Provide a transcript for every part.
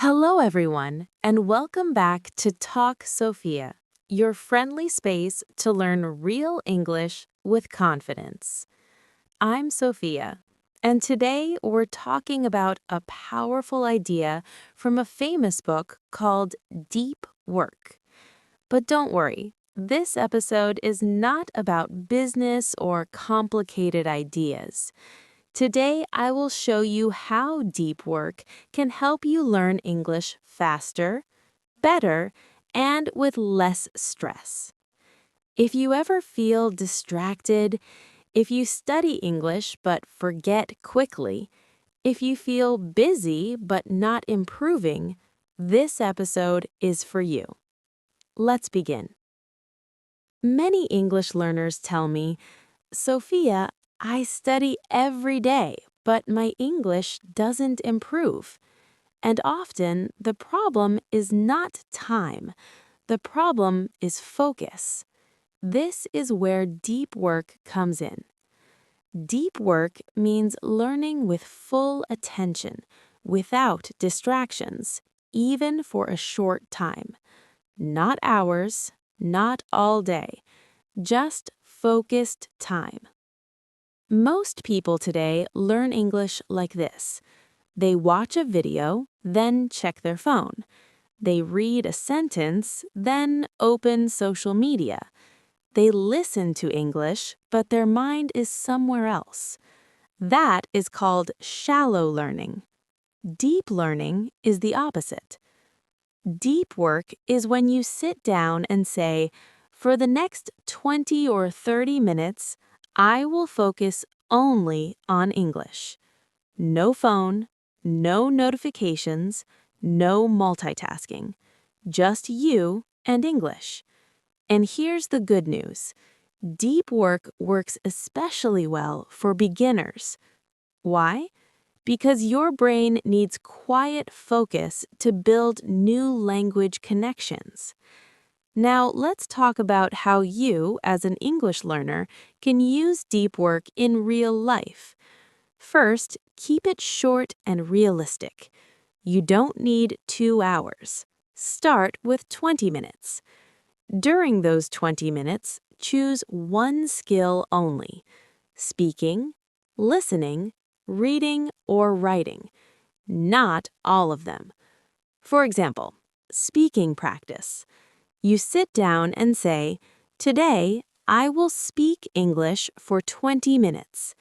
Hello, everyone, and welcome back to Talk Sophia, your friendly space to learn real English with confidence. I'm Sophia, and today we're talking about a powerful idea from a famous book called Deep Work. But don't worry, this episode is not about business or complicated ideas. Today, I will show you how deep work can help you learn English faster, better, and with less stress. If you ever feel distracted, if you study English but forget quickly, if you feel busy but not improving, this episode is for you. Let's begin. Many English learners tell me, Sophia, I study every day, but my English doesn't improve. And often, the problem is not time. The problem is focus. This is where deep work comes in. Deep work means learning with full attention, without distractions, even for a short time. Not hours, not all day, just focused time. Most people today learn English like this. They watch a video, then check their phone. They read a sentence, then open social media. They listen to English, but their mind is somewhere else. That is called shallow learning. Deep learning is the opposite. Deep work is when you sit down and say, for the next 20 or 30 minutes, I will focus only on English. No phone, no notifications, no multitasking. Just you and English. And here's the good news. Deep work works especially well for beginners. Why? Because your brain needs quiet focus to build new language connections. Now, let's talk about how you, as an English learner, can use deep work in real life. First, keep it short and realistic. You don't need 2 hours. Start with 20 minutes. During those 20 minutes, choose one skill only: speaking, listening, reading, or writing. Not all of them. For example, speaking practice. You sit down and say, today, I will speak English for 20 minutes.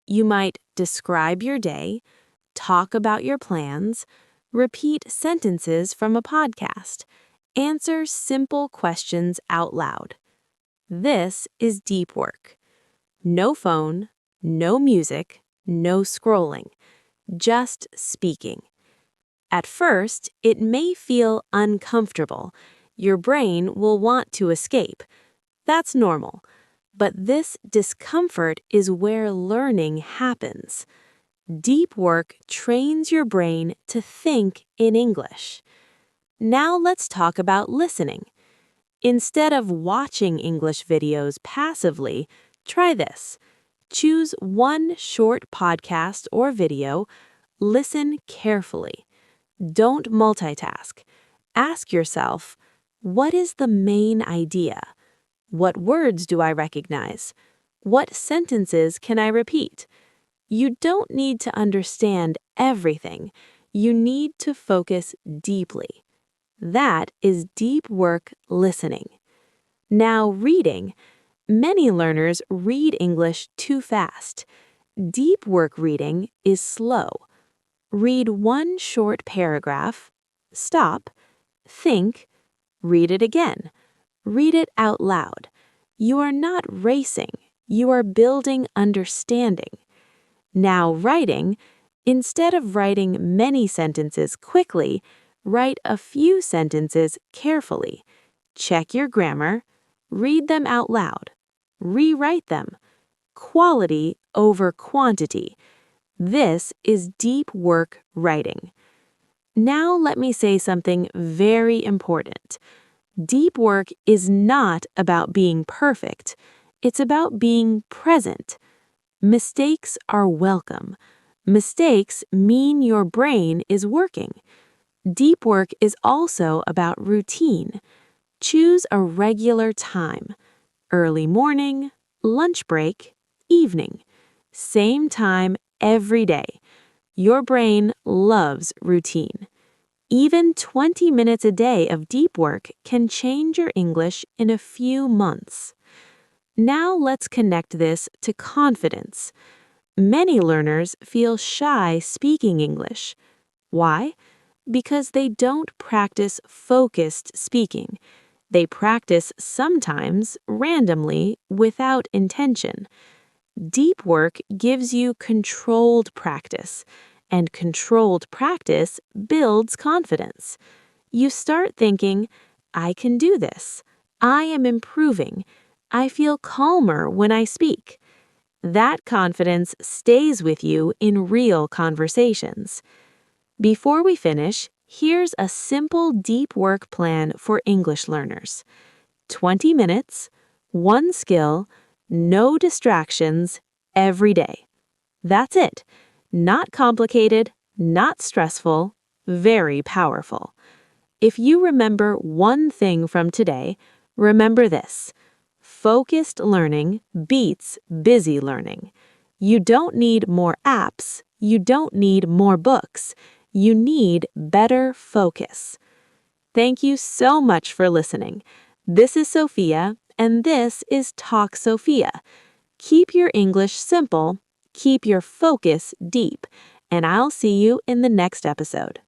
You might describe your day, talk about your plans, repeat sentences from a podcast, answer simple questions out loud. This is deep work. No phone, no music, no scrolling, just speaking. At first, it may feel uncomfortable. Your brain will want to escape. That's normal. But this discomfort is where learning happens. Deep work trains your brain to think in English. Now let's talk about listening. Instead of watching English videos passively, try this. Choose one short podcast or video. Listen carefully. Don't multitask. Ask yourself, what is the main idea? What words do I recognize? What sentences can I repeat? You don't need to understand everything. You need to focus deeply. That is deep work listening. Now, reading. Many learners read English too fast. Deep work reading is slow. Read one short paragraph, stop, think, read it again. Read it out loud. You are not racing. You are building understanding. Now, writing. Instead of writing many sentences quickly, write a few sentences carefully. Check your grammar. Read them out loud. Rewrite them. Quality over quantity. This is deep work writing. Now let me say something very important. Deep work is not about being perfect. It's about being present. Mistakes are welcome. Mistakes mean your brain is working. Deep work is also about routine. Choose a regular time: early morning, lunch break, evening. Same time every day. Your brain loves routine. Even 20 minutes a day of deep work can change your English in a few months. Now let's connect this to confidence. Many learners feel shy speaking English. Why? Because they don't practice focused speaking. They practice sometimes randomly without intention. Deep work gives you controlled practice, and controlled practice builds confidence. You start thinking, I can do this. I am improving. I feel calmer when I speak. That confidence stays with you in real conversations. Before we finish, here's a simple deep work plan for English learners: 20 minutes, one skill, no distractions, every day. That's it. Not complicated, not stressful, very powerful. If you remember one thing from today, remember this: focused learning beats busy learning. You don't need more apps. You don't need more books. You need better focus. Thank you so much for listening. This is Sophia, and this is Talk Sophia. Keep your English simple, keep your focus deep, and I'll see you in the next episode.